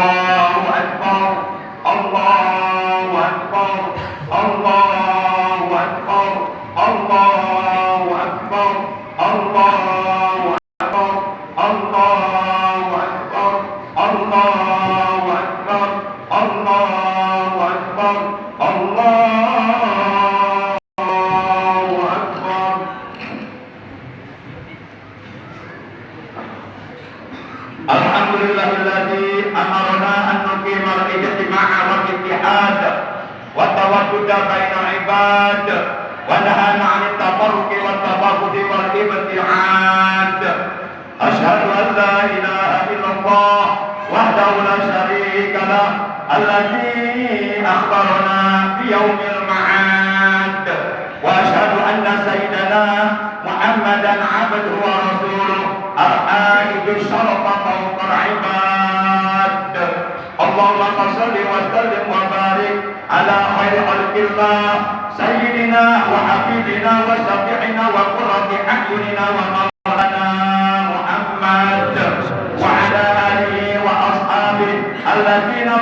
Allahu Akbar, Allahu Akbar, Allahu Akbar, Allahu Akbar, Allahu Akbar, Allahu Akbar, Allahu Akbar, Allahu Akbar, Allahu Akbar. Alhamdulillahilladzi amarna an nuqima al-ijtima'a wal ittihad wa tawadduda bainal ibad wa nahana 'anil tafarruqi wat tabaghudi wal ibti'ad. Asyhadu an la ilaha illallah wahdahu la syarika lah alladzi akhbarana bi yaumil ma'ad wa asyhadu anna sayyidana Muhammadan 'abduhu wa rasuluh al-aid syarafa fawqa al-ibad. Allahumma shalli wa sallim wa barik ala khairi khalqillah sayyidina wa habibina wa syafi'ina wa qurrati a'yunina wa maulana Muhammad wa ala alihi wa ashabihi alladhina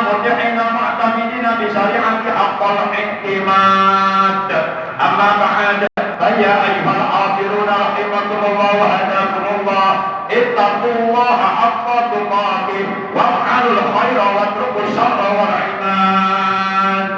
muti'ina mu'tamidina bi syari'ati haqqal i'timad. Amma ba'd, ya ayyuhal hafiruna rahimakumullah wa hadakumullah, ittaqullaha haqqa tuqatih waf'alul khaira watrukul syarra wal 'ibad.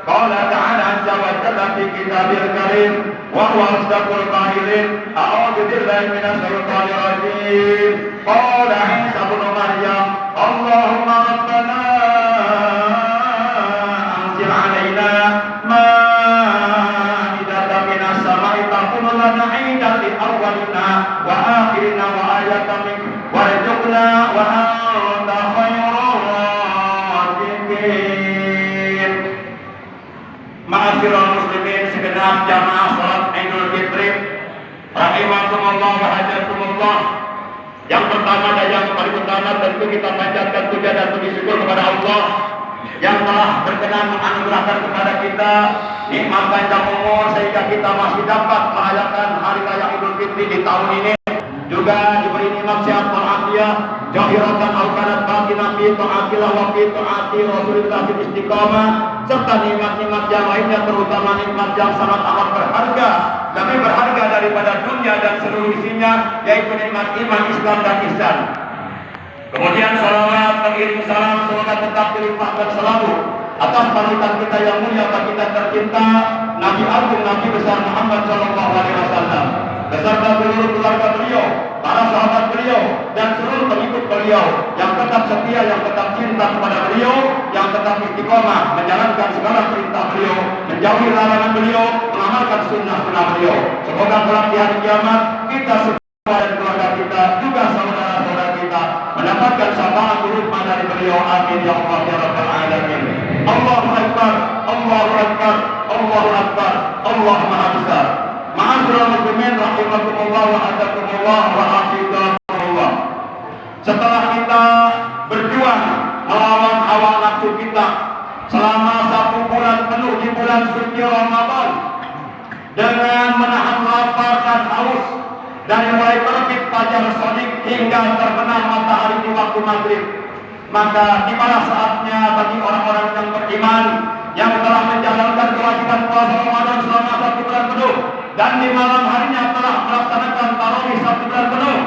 Qala ta'ala azza wa jalla fi kitabil karim wa huwa asdaqul qailin, a'udzu billahi minasy syaithanir rajim. Qala Isa ibn Maryam, Allahumma rabbana anzil 'alaina ma'idatan minas sama'i takun lana 'idan li awwalina wa akhirina wa ayatan min warzuqna wa anta khairur raziqin. Ma'asyiral muslimin, segenap jamaah salat Idul Fitri rahimakumullah wa hajakumullah. Yang pertama dan yang paling utama tentu kita panjatkan puja dan puji syukur kepada Allah yang telah berkenan menganugerahkan kepada kita nikmat panjang umur sehingga kita masih dapat merayakan hari raya Idul Fitri di tahun ini. Juga diberi nikmat sehat walafiat, zahiratan au kanat batinah fi ta'atillah wa fi ta'ati Rasulillah fil istiqamah, serta nikmat-nikmat yang lainnya, terutama nikmat yang sangat amat berharga, lebih berharga daripada dunia dan seluruh isinya, yaitu nikmat iman, Islam dan ihsan. Kemudian salawat mengirim salam semoga tetap dilimpahkan selalu atas panutan kita yang mulia, kita tercinta, Nabi Agung, Nabi besar Muhammad sallallahu alaihi wasallam, beserta seluruh keluarga beliau, para sahabat beliau, dan seluruh pengikut beliau yang tetap setia, yang tetap cinta kepada beliau, yang tetap istiqomah menjalankan segala perintah beliau, menjauhi larangan beliau, mengamalkan sunnah-sunnah beliau. Semoga kelak di hari kiamat kita semua dan keluarga kita, juga saudara-saudara kita, mendapatkan syafaat berlimpah dari beliau. Amin ya Allah ya rabbal alamin. Allahu akbar, Allahu akbar, Allahu akbar, Allah maha besar. Ma'asyiral muslimin rahimakumullah wa hadakumullah wa afidakumullah. Setelah kita berjuang melawan hawa nafsu kita selama 1 bulan penuh di bulan suci Ramadan, dengan menahan lapar dan haus dari mulai terbit fajar shadiq hingga terbenam matahari di waktu maghrib, maka tibalah saatnya bagi orang-orang yang beriman yang telah menjalankan kewajiban puasa Ramadan selama 1 bulan penuh dan di malam harinya telah melaksanakan tarawih 1 bulan penuh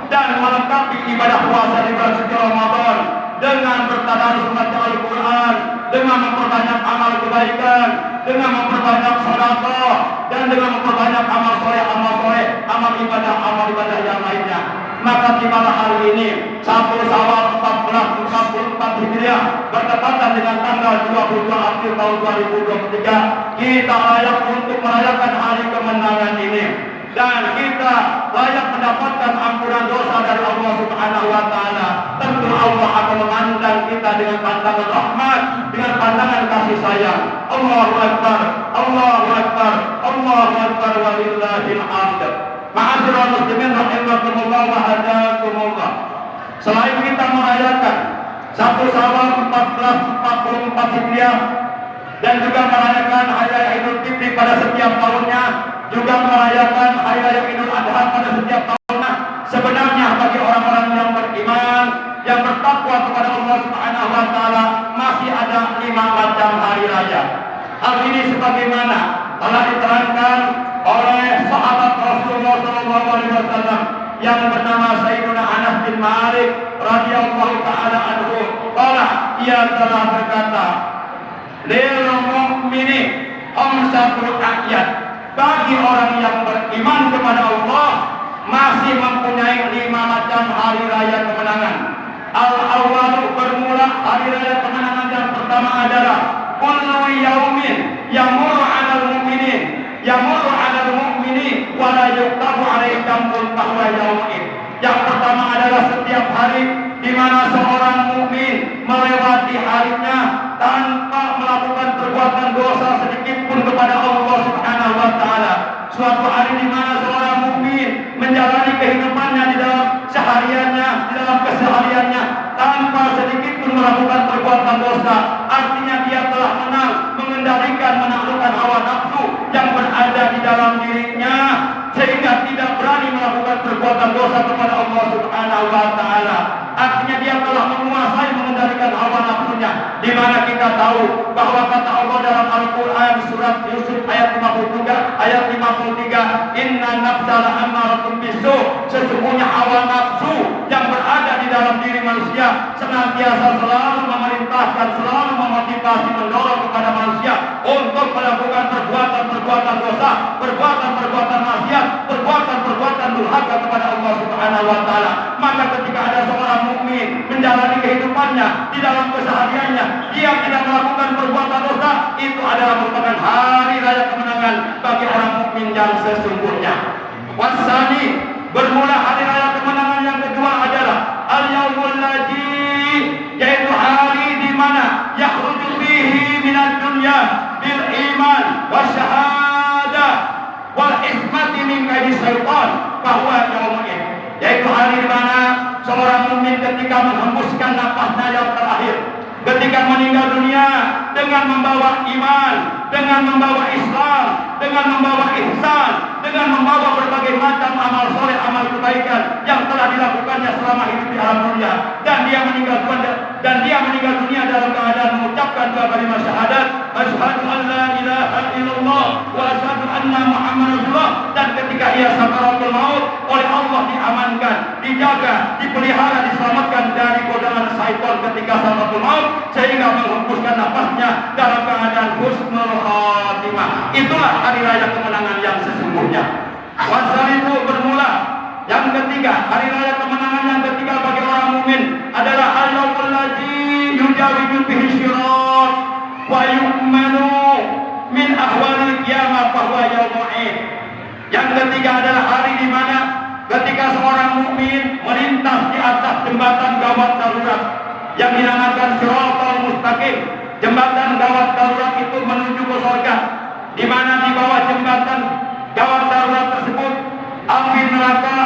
dan melengkapi ibadah puasa di bulan suci Ramadan dengan bertadarus membaca Al-Quran, dengan memperbanyak amal kebaikan, dengan memperbanyak sedekah, dan dengan memperbanyak amal soleh, amal ibadah yang lainnya. Maka tibalah hari ini 1 Syawal 1444 Hijriah bertepatan dengan tanggal 22 April tahun 2023, kita layak untuk merayakan hari kemenangan ini, dan kita layak mendapatkan ampunan dosa dari Allah Subhanahu wa taala. Tentu Allah akan memandang kita dengan pandangan rahmat, dengan pandangan kasih sayang. Allahu akbar, Allahu akbar, Allahu akbar walillahil hamd. Ma'asyiral muslimin rahimakumullah wa hadakumullah. Selain kita merayakan 1 Syawal 1444 Hijriah dan juga merayakan hari raya Idul Fitri pada setiap tahunnya, juga merayakan hari raya Idul Adha pada setiap tahunnya, sebenarnya bagi orang-orang yang beriman yang bertakwa kepada Allah Subhanahu wa taala, masih ada 5 macam hari raya. Hal ini sebagaimana telah diterangkan oleh sahabat Rasulullah SAW yang bernama Sayyidina Anas bin Malik radhiyallahu taala anhu. Ia telah berkata, lil mu'mini khamsatu ayat, bagi orang yang beriman kepada Allah masih mempunyai 5 macam hari raya kemenangan. Al-awwalu, bermula hari raya kemenangan yang pertama adalah kullu yaumin yamurru 'alal mu'minin yamurru 'alal mu'mini wa la yuktabu 'alaihi dambun bahwa yaumin. Yang pertama adalah setiap hari di mana seorang mukmin melewati harinya tanpa melakukan perbuatan dosa sedikit pun kepada Allah Subhanahu wa taala. Suatu hari di mana seorang mukmin menjalani kehidupannya di dalam sehariannya, di dalam kesehariannya tanpa sedikit pun melakukan perbuatan dosa, artinya dia telah menang, mengendalikan, menaklukkan hawa nafsu yang berada di dalam dirinya sehingga tidak berani melakukan perbuatan dosa kepada Allah Subhanahu wa taala. Artinya dia telah menguasai, mengendalikan hawa nafsunya. Di mana kita tahu bahwa kata Allah dalam Al-Qur'an surat Yusuf ayat 53, inna nafsala ammaratun bisu, sesungguhnya hawa nafsu yang berada di dalam diri manusia senantiasa selalu memerintahkan, selalu memotivasi, mendorong kepada manusia untuk melakukan perbuatan-perbuatan dosa, perbuatan-perbuatan maksiat, perbuatan-perbuatan durhaka kepada Allah Subhanahu wa taala. Maka ketika ada seorang mukmin menjalani kehidupannya di dalam kesehariannya, dia tidak melakukan perbuatan dosa, itu adalah merupakan hari raya kemenangan bagi orang mukmin yang sesungguhnya. Wasani, bermula hari raya kemenangan yang kedua adalah al-yaumul ladzi, yaitu hari di mana yakhruju fihi minad dunya bil iman wasyahadah wal ismati min kaidi syaitan, bahwa yaumul, yaitu hari di mana seorang mukmin ketika menghembuskan nafasnya yang terakhir, ketika meninggal dunia dengan membawa iman, dengan membawa Islam, dengan membawa ihsan, dengan membawa berbagai macam amal soleh, amal kebaikan yang telah dilakukannya selama hidup di alam dunia, dan dia meninggal dunia dalam keadaan mengucapkan 2 kalimat syahadat, asyhadu an la ilaha illallah wa asyhadu anna muhammadar rasulullah. Dan ketika ia sakaratul maut, oleh Allah diamankan, dijaga, dipelihara, diselamatkan dari godaan syaitan ketika sakaratul maut, sehingga menghembuskan nafasnya dalam keadaan husnul khatimah. Itulah hari raya kemenangan yang sesungguhnya. Wasal itu bermula yang ketiga, hari raya kemenangan yang ketiga bagi orang mukmin adalah al-yaumul ladzi yujawidu bihi syirat wa yu'manu min ahwalil qiyamah bahwa yaumul id. Yang ketiga adalah hari di mana ketika seorang mukmin melintas di atas jembatan gawat darurat yang dinamakan Shiratal Mustaqim. Jembatan gawat darurat itu menuju ke surga, di mana di bawah jembatan gawat darurat tersebut api neraka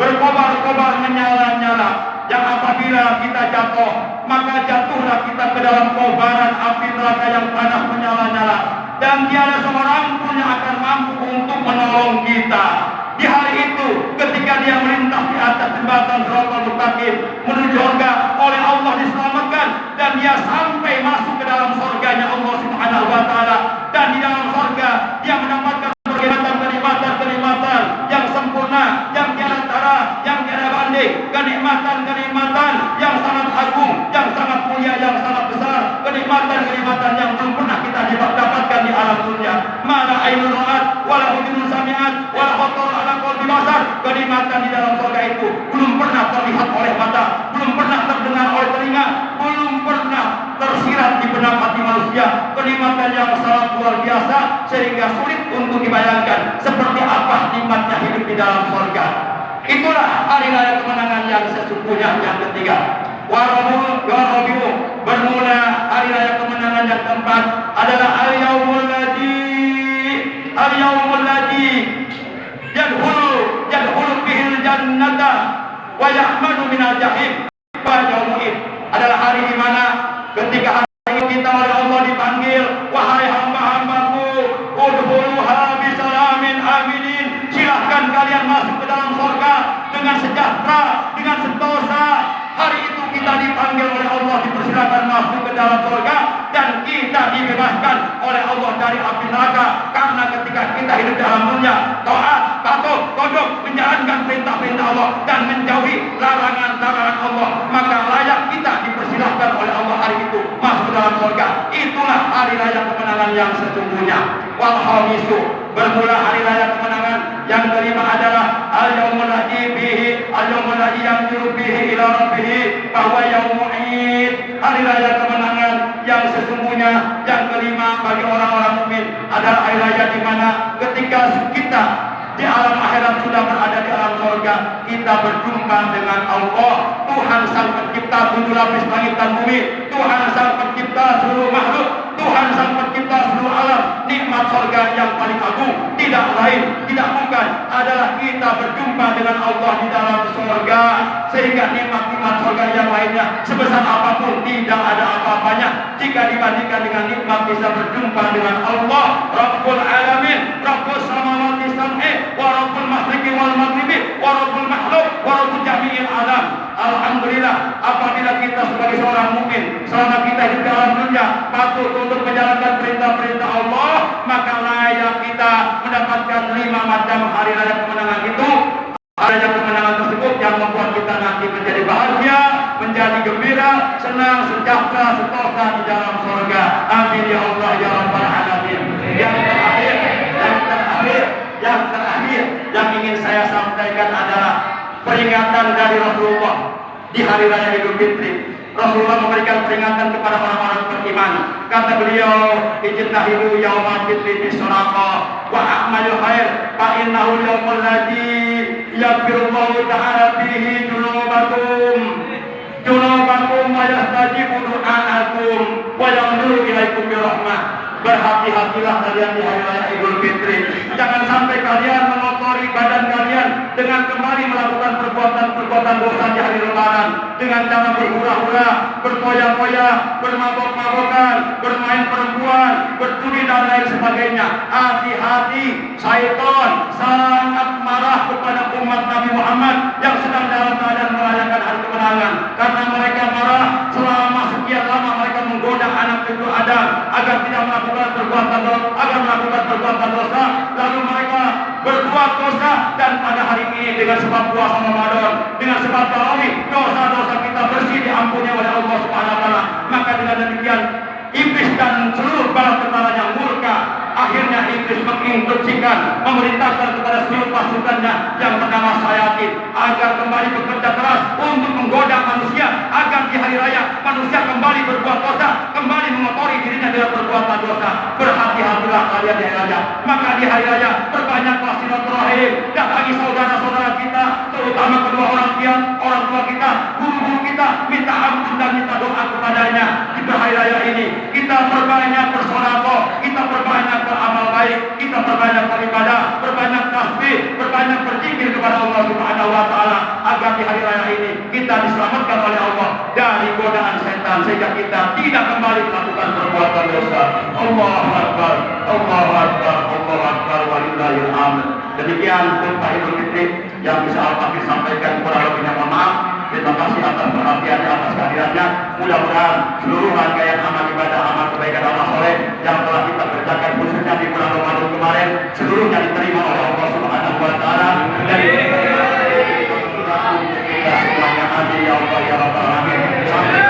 berkobar-kobar menyala-nyala, yang apabila kita jatuh maka jatuhlah kita ke dalam kobaran api neraka yang panas menyala-nyala, dan tiada seorang pun yang akan mampu untuk menolong kita. Di hari itu ketika dia melintas di atas jembatan Shiratal Mustaqim menuju surga, oleh Allah diselamatkan dan dia sampai masuk ke dalam surganya Allah Subhanahu wa taala, dan di dalam surga dia mendapatkan berbagai macam kenikmatan yang sempurna, yang tiada tara, yang tiada banding, kenikmatan yang sangat agung, yang sangat mulia, yang sangat besar, kenikmatan yang belum pernah kita dapatkan di alam dunia. Mana ainun ra'at wala udhunun sami'at wala khatar ala qalbi basar. Kenikmatan di dalam surga itu belum pernah terlihat oleh mata, belum pernah terdengar oleh telinga, belum pernah tersirat di benak hati manusia. Kenikmatan yang sangat luar biasa sehingga sulit untuk dibayangkan seperti apa nikmatnya hidup di dalam surga. Itulah hari raya kemenangan yang sesungguhnya yang ketiga. Warabiu, bermula hari raya kemenangan yang keempat adalah al-yaumul ladzi yadkhulu bihil jannata wa yahmadu minal jahim. Adalah hari di mana ketika hari kita oleh Allah dipanggil, wahai hamba-hambaku, udkhuluha bisalamin aminin, silahkan kalian masuk ke dalam surga dengan sejahtera, dengan sentosa. Hari itu kita Allah dipersilakan masuk ke dalam surga, dan kita dibebaskan oleh Allah dari api neraka. Karena ketika kita hidup dalam dunia, taat, patuh, tunduk, menjalankan perintah-perintah Allah dan menjauhi larangan-larangan Allah, maka layak kita dipersilahkan oleh Allah hari itu masuk ke dalam surga. Itulah hari raya kemenangan yang sesungguhnya. Wal khamisu, bermula hari raya kemenangan yang kelima adalah al-yaumul ladzi bihi al-yaumul ladzi yanzuru bihi ila rabbih bahwa yaumul id, hari raya kemenangan yang sesungguhnya yang kelima bagi orang-orang mukmin adalah hari raya di mana ketika kita di alam akhirat sudah berada di alam surga, kita berjumpa dengan Allah, Tuhan sang pencipta 7 lapis langit dan bumi, Tuhan sang pencipta seluruh makhluk, Tuhan sang pencipta seluruh alam. Nikmat surga yang paling agung tidak lain, tidak bukan adalah kita berjumpa dengan Allah di dalam surga. Sehingga nikmat-nikmat surga yang lainnya sebesar apapun tidak ada apa-apanya jika dibandingkan dengan nikmat bisa berjumpa dengan Allah Rabbul Alamin, Rabbul Samawati Sab'i wa Rabbul Masyriqi wal Maghribi wa Rabbul Makhluk wa Rabbul Jami'il Alam. Alhamdulillah, apabila kita sebagai seorang mukmin selama kita hidup dalam dunia patuh untuk menjalankan perintah-perintah Allah, maka layak kita mendapatkan 5 macam hari raya kemenangan itu. Hari raya kemenangan tersebut yang membuat kita nanti menjadi bahagia, menjadi gembira, senang, sejahtera, sentosa di dalam surga. Amin ya Allah ya Rabbal Alamin. Yang terakhir yang ingin saya sampaikan adalah peringatan dari Rasulullah di hari raya Idul Fitri. Rasulullah memberikan peringatan kepada orang-orang beriman. Kata beliau, ijtahidu yaumal fitri bisadaqah wa a'malul khair fa innahu yaumul ladzi yaghfirullahu ta'ala fihi junubakum wa yastajibu du'aakum wa yanzuru ilaikum birahmah. Berhati-hatilah kalian di hari raya Idul Fitri. Jangan sampai kalian mengotori badan kalian dengan kembali melakukan perbuatan-perbuatan dosa di hari Lebaran, dengan cara berhura-hura, berpoya-poya, bermabok-mabokan, bermain perempuan, berjudi dan lain sebagainya. Hati-hati, syaitan sangat marah kepada umat Nabi Muhammad yang sedang dalam keadaan merayakan hari kemenangan, karena mereka marah selama sekian lama mereka menggoda anak cucu Adam agar tidak melakukan perbuatan dosa, lalu mereka berbuat dosa, dan pada hari ini dengan sebab puasa Ramadan, dengan sebab tarawih, dosa-dosa kita bersih diampuni oleh Allah Subhanahu wa taala. Maka dengan demikian iblis dan seluruh bala tentaranya murka. Akhirnya iblis menginstruksikan, memerintahkan kepada seluruh pasukannya yang bernama Sayatin agar kembali bekerja keras untuk menggoda manusia, agar di hari raya manusia kembali berbuat dosa, kembali mengotori dirinya dengan perbuatan dosa. Berhati-hatilah kalian di hari raya. Maka di hari raya perbanyaklah silaturahim, datangi saudara-saudara kita, terutama kedua orang tua kita, guru-guru kita, minta ampun dan minta doa kepadanya. Di hari raya ini kita perbanyak bersedekah, kita perbanyak beramal baik, kita perbanyak beribadah, perbanyak tasbih, perbanyak berzikir kepada Allah Subhanahu wa taala, agar di hari raya ini kita diselamatkan oleh Allah dari godaan setan sehingga kita tidak kembali melakukan perbuatan dosa. Allahu Akbar, Allahu Akbar, Allahu Akbar, walillahil hamd. Demikian khutbah Idul Fitri yang bisa Al-Fakir sampaikan, kurang lebihnya mohon maaf. Terima kasih atas perhatiannya, atas kehadirannya. Mudah-mudahan seluruh rangkaian amal ibadah, amal kebaikan, amal soleh yang telah kita kerjakan khususnya di bulan Ramadan kemarin, seluruhnya diterima oleh Allah Subhanahu wa taala dan kita semuanya. Amin ya Allah ya Rabbal Alamin. Sampai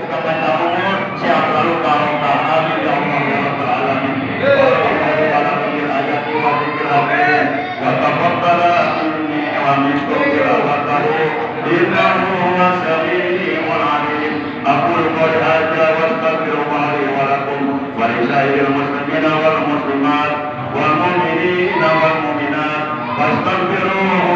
buka panjang umur, sehat selalu, barokah. Amin ya Allah ya Rabbal Alamin. Wa taqabbala minni wa minkum tilawatahu innahu huwas samiul alim. Aqulu qawli hadza wa astaghfirullah li wa lakum wa lisairil muslimina wal muslimat wal mu'minina wal mu'minat fastaghfiruhu